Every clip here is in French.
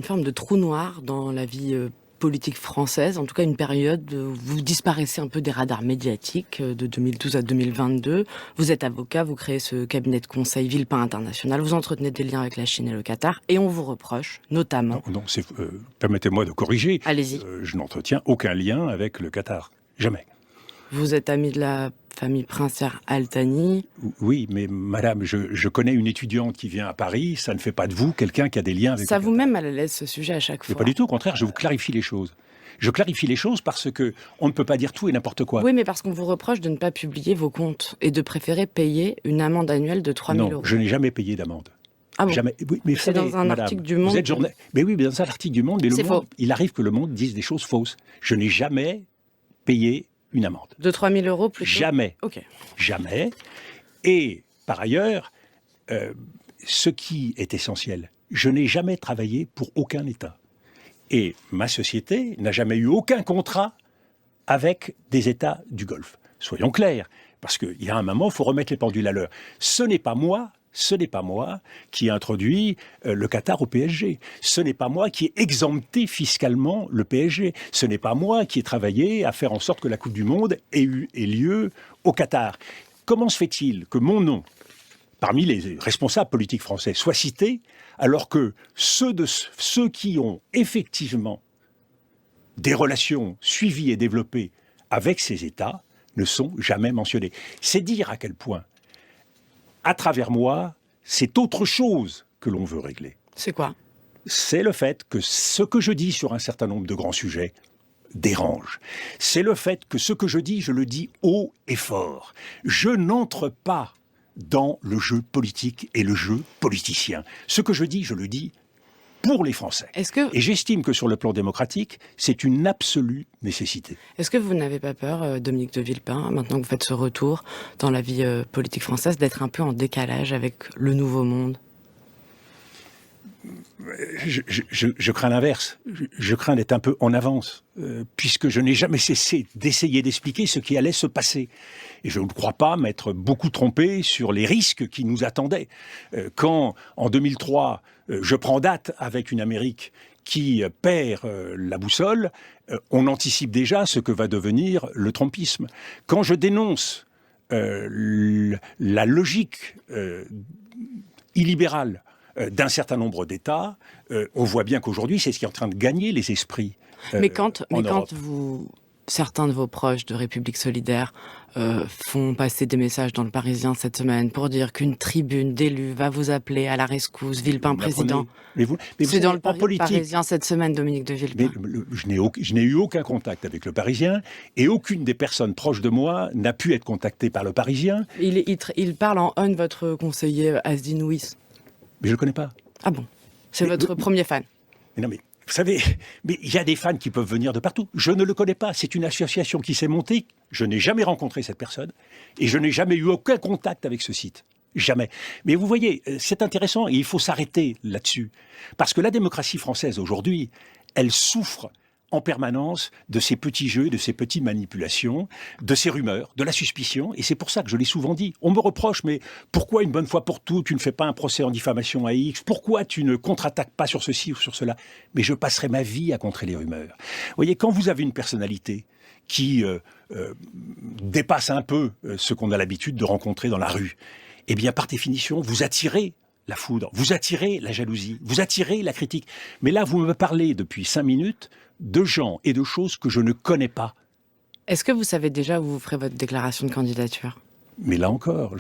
Une forme de trou noir dans la vie politique française, en tout cas une période où vous disparaissez un peu des radars médiatiques de 2012 à 2022. Vous êtes avocat, vous créez ce cabinet de conseil Villepin International, vous entretenez des liens avec la Chine et le Qatar, et on vous reproche notamment... Non, permettez-moi de corriger. Allez-y. Je n'entretiens aucun lien avec le Qatar. Jamais. Vous êtes ami de la famille princière Al Thani. Oui, mais madame, je connais une étudiante qui vient à Paris, ça ne fait pas de vous quelqu'un qui a des liens avec Ça le vous Qatar. met mal à l'aise ce sujet à chaque fois. Mais pas du tout, au contraire, je vous clarifie les choses. Je clarifie les choses parce que on ne peut pas dire tout et n'importe quoi. Oui, mais parce qu'on vous reproche de ne pas publier vos comptes et de préférer payer une amende annuelle de 3 000 €. Non, je n'ai jamais payé d'amende. Ah bon? Jamais. Oui, mais C'est dans un madame, article du Monde. Vous êtes mais oui, mais dans un article du Monde, mais C'est faux. Il arrive que le Monde dise des choses fausses. Je n'ai jamais payé une amende. De 3 000 € plutôt? Jamais. Ok. Jamais. Et par ailleurs, ce qui est essentiel, je n'ai jamais travaillé pour aucun État. Et ma société n'a jamais eu aucun contrat avec des États du Golfe. Soyons clairs, parce qu'il y a un moment, il faut remettre les pendules à l'heure. Ce n'est pas moi qui ai introduit le Qatar au PSG. Ce n'est pas moi qui ai exempté fiscalement le PSG. Ce n'est pas moi qui ai travaillé à faire en sorte que la Coupe du Monde ait lieu au Qatar. Comment se fait-il que mon nom, parmi les responsables politiques français, soit cité alors que ceux qui ont effectivement des relations suivies et développées avec ces États ne sont jamais mentionnés? C'est dire à quel point, à travers moi, c'est autre chose que l'on veut régler. C'est quoi? C'est le fait que ce que je dis sur un certain nombre de grands sujets dérange. C'est le fait que ce que je dis, je le dis haut et fort. Je n'entre pas dans le jeu politique et le jeu politicien. Ce que je dis, je le dis pour les Français. Et j'estime que sur le plan démocratique, c'est une absolue nécessité. Est-ce que vous n'avez pas peur, Dominique de Villepin, maintenant que vous faites ce retour dans la vie politique française, d'être un peu en décalage avec le nouveau monde? Je crains l'inverse. Je crains d'être un peu en avance, puisque je n'ai jamais cessé d'essayer d'expliquer ce qui allait se passer. Et je ne crois pas m'être beaucoup trompé sur les risques qui nous attendaient. Quand, en 2003, je prends date avec une Amérique qui perd la boussole, on anticipe déjà ce que va devenir le trumpisme. Quand je dénonce la logique illibérale d'un certain nombre d'États, on voit bien qu'aujourd'hui, c'est ce qui est en train de gagner les esprits. Mais quand certains de vos proches de République Solidaire font passer des messages dans le Parisien cette semaine pour dire qu'une tribune d'élus va vous appeler à la rescousse, Villepin président. C'est dans le Parisien cette semaine, Dominique de Villepin. Je n'ai eu aucun contact avec le Parisien et aucune des personnes proches de moi n'a pu être contactée par le Parisien. Il parle en on votre conseiller Asdin Ouis. Mais je ne le connais pas. Ah bon? C'est votre premier fan? Mais non, mais vous savez, il y a des fans qui peuvent venir de partout. Je ne le connais pas. C'est une association qui s'est montée. Je n'ai jamais rencontré cette personne et je n'ai jamais eu aucun contact avec ce site. Jamais. Mais vous voyez, c'est intéressant et il faut s'arrêter là-dessus. Parce que la démocratie française aujourd'hui, elle souffre en permanence de ces petits jeux, de ces petites manipulations, de ces rumeurs, de la suspicion. Et c'est pour ça que je l'ai souvent dit. On me reproche, mais pourquoi une bonne fois pour toutes, tu ne fais pas un procès en diffamation à X? Pourquoi tu ne contre-attaques pas sur ceci ou sur cela? Mais je passerai ma vie à contrer les rumeurs. Vous voyez, quand vous avez une personnalité qui dépasse un peu ce qu'on a l'habitude de rencontrer dans la rue, eh bien, par définition, vous attirez la foudre, vous attirez la jalousie, vous attirez la critique. Mais là, vous me parlez depuis 5 minutes de gens et de choses que je ne connais pas. Est-ce que vous savez déjà où vous ferez votre déclaration de candidature? Mais là encore,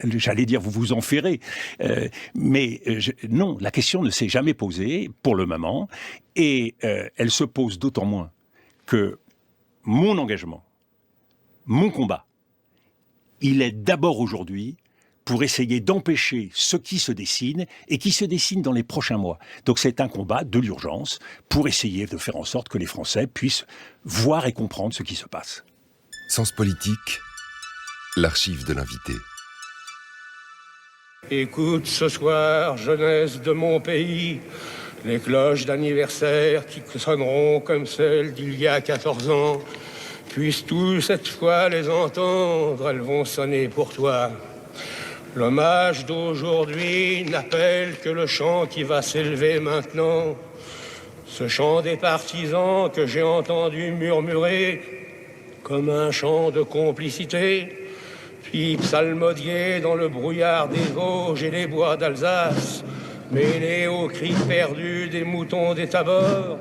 j'allais dire, vous vous en ferez. Non, la question ne s'est jamais posée pour le moment. Et elle se pose d'autant moins que mon engagement, mon combat, il est d'abord aujourd'hui pour essayer d'empêcher ce qui se dessine et qui se dessine dans les prochains mois. Donc c'est un combat de l'urgence pour essayer de faire en sorte que les Français puissent voir et comprendre ce qui se passe. Sens politique, l'archive de l'invité. Écoute ce soir, jeunesse de mon pays, les cloches d'anniversaire qui sonneront comme celles d'il y a 14 ans. Puisses-tu cette fois les entendre, elles vont sonner pour toi. L'hommage d'aujourd'hui n'appelle que le chant qui va s'élever maintenant. Ce chant des partisans que j'ai entendu murmurer comme un chant de complicité, puis psalmodier dans le brouillard des Vosges et les bois d'Alsace, mêlé aux cris perdus des moutons des Tabors,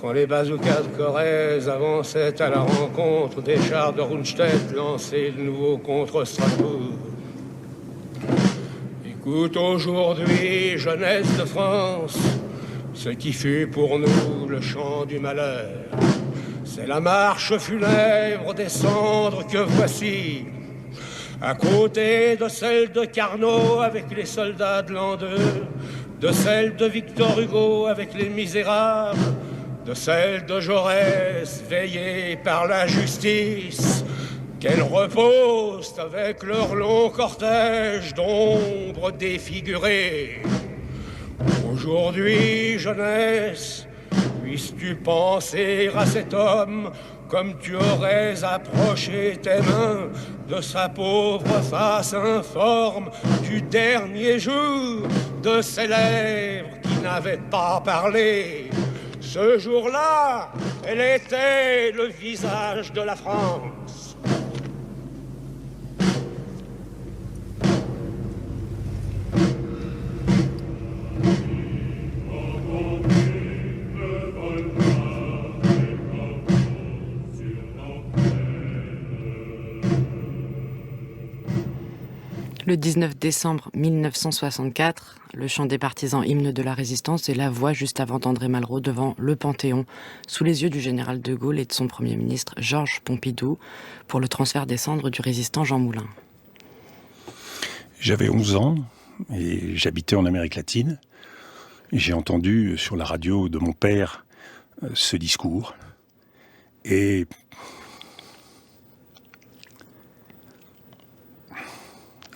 quand les bazookas de Corrèze avançaient à la rencontre des chars de Rundstedt lancés de nouveau contre Strasbourg. Écoute aujourd'hui, jeunesse de France, ce qui fut pour nous le chant du malheur. C'est la marche funèbre des cendres que voici, à côté de celle de Carnot avec les soldats de l'an 2, de celle de Victor Hugo avec les Misérables, de celle de Jaurès veillée par la justice, qu'elles reposent avec leur long cortège d'ombres défigurées. Aujourd'hui, jeunesse, puisses-tu penser à cet homme comme tu aurais approché tes mains de sa pauvre face informe du dernier jour, de ses lèvres qui n'avaient pas parlé. Ce jour-là, elle était le visage de la France. Le 19 décembre 1964, le chant des partisans, hymne de la résistance, et la voix juste avant d'André Malraux devant le Panthéon, sous les yeux du général de Gaulle et de son Premier ministre Georges Pompidou, pour le transfert des cendres du résistant Jean Moulin. J'avais 11 ans et j'habitais en Amérique latine. J'ai entendu sur la radio de mon père ce discours. Et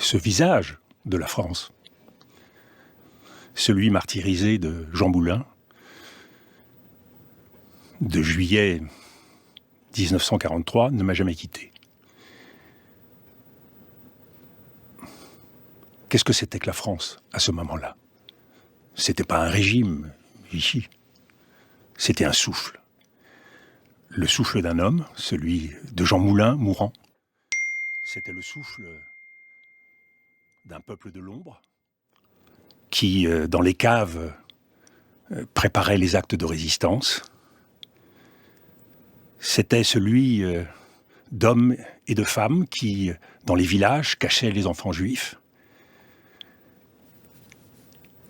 ce visage de la France, celui martyrisé de Jean Moulin, de juillet 1943, ne m'a jamais quitté. Qu'est-ce que c'était que la France à ce moment-là? C'était pas un régime, Vichy. C'était un souffle. Le souffle d'un homme, celui de Jean Moulin, mourant. C'était le souffle d'un peuple de l'ombre qui, dans les caves, préparait les actes de résistance. C'était celui d'hommes et de femmes qui, dans les villages, cachaient les enfants juifs.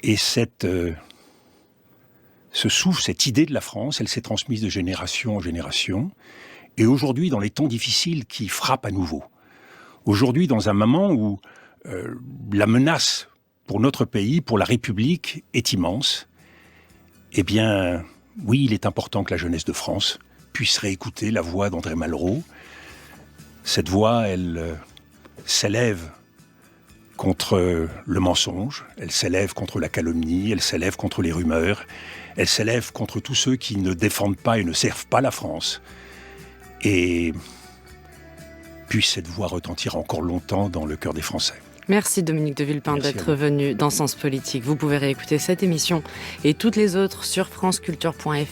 Et ce souffle, cette idée de la France, elle s'est transmise de génération en génération. Et aujourd'hui, dans les temps difficiles qui frappent à nouveau, aujourd'hui, dans un moment où la menace pour notre pays, pour la République, est immense, eh bien, oui, il est important que la jeunesse de France puisse réécouter la voix d'André Malraux. Cette voix, elle s'élève contre le mensonge, elle s'élève contre la calomnie, elle s'élève contre les rumeurs, elle s'élève contre tous ceux qui ne défendent pas et ne servent pas la France. Et puisse cette voix retentir encore longtemps dans le cœur des Français. Merci Dominique de Villepin d'être venu dans Sens Politique. Vous pouvez réécouter cette émission et toutes les autres sur franceculture.fr.